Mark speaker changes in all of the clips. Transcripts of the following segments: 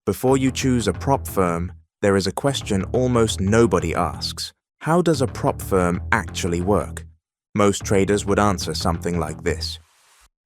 Speaker 1: Before you choose a prop firm, there is a question almost nobody asks. How does a prop firm actually work? Most traders would answer something like this.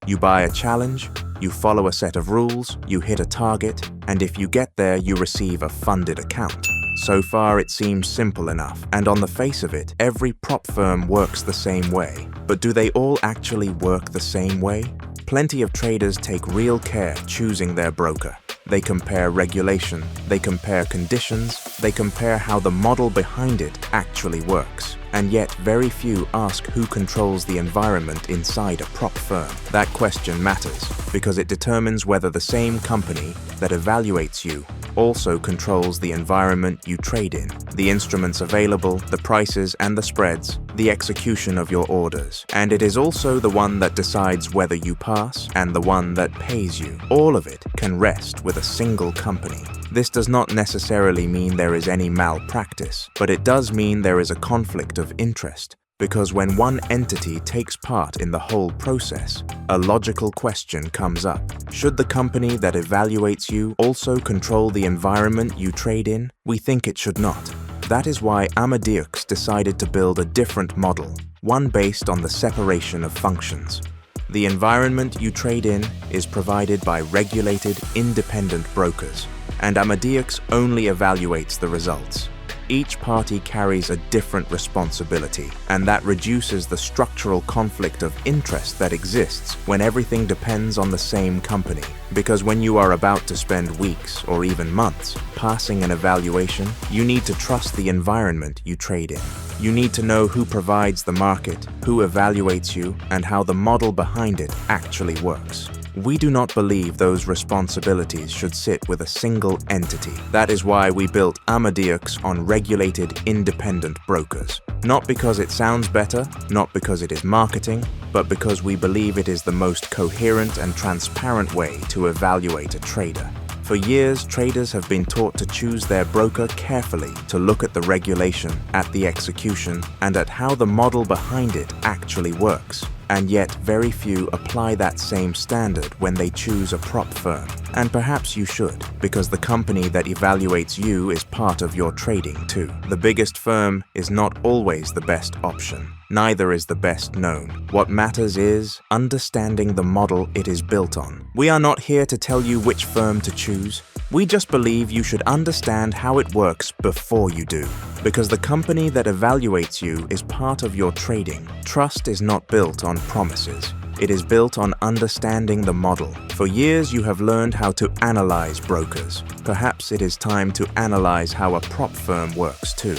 Speaker 1: You buy a challenge, you follow a set of rules, you hit a target, and if you get there, you receive a funded account. So far, it seems simple enough, and on the face of it, every prop firm works the same way. But do they all actually work the same way? Plenty of traders take real care choosing their broker. They compare regulation, they compare conditions, they compare how the model behind it actually works. And yet, very few ask who controls the environment inside a prop firm. That question matters because it determines whether the same company that evaluates you also controls the environment you trade in, the instruments available, the prices and the spreads, the execution of your orders. And it is also the one that decides whether you pass and the one that pays you. All of it can rest with a single company. This does not necessarily mean there is any malpractice, but it does mean there is a conflict of interest. Because when one entity takes part in the whole process, a logical question comes up. Should the company that evaluates you also control the environment you trade in? We think it should not. That is why Amadeux decided to build a different model, one based on the separation of functions. The environment you trade in is provided by regulated, independent brokers, and Amadeux only evaluates the results. Each party carries a different responsibility, and that reduces the structural conflict of interest that exists when everything depends on the same company. Because when you are about to spend weeks or even months passing an evaluation, you need to trust the environment you trade in. You need to know who provides the market, who evaluates you, and how the model behind it actually works. We do not believe those responsibilities should sit with a single entity. That is why we built Amadeux on regulated independent brokers. Not because it sounds better, not because it is marketing, but because we believe it is the most coherent and transparent way to evaluate a trader. For years, traders have been taught to choose their broker carefully, to look at the regulation, at the execution, and at how the model behind it actually works. And yet, very few apply that same standard when they choose a prop firm. And perhaps you should, because the company that evaluates you is part of your trading too. The biggest firm is not always the best option. Neither is the best known. What matters is understanding the model it is built on. We are not here to tell you which firm to choose. We just believe you should understand how it works before you do. Because the company that evaluates you is part of your trading. Trust is not built on promises. It is built on understanding the model. For years, you have learned how to analyze brokers. Perhaps it is time to analyze how a prop firm works too.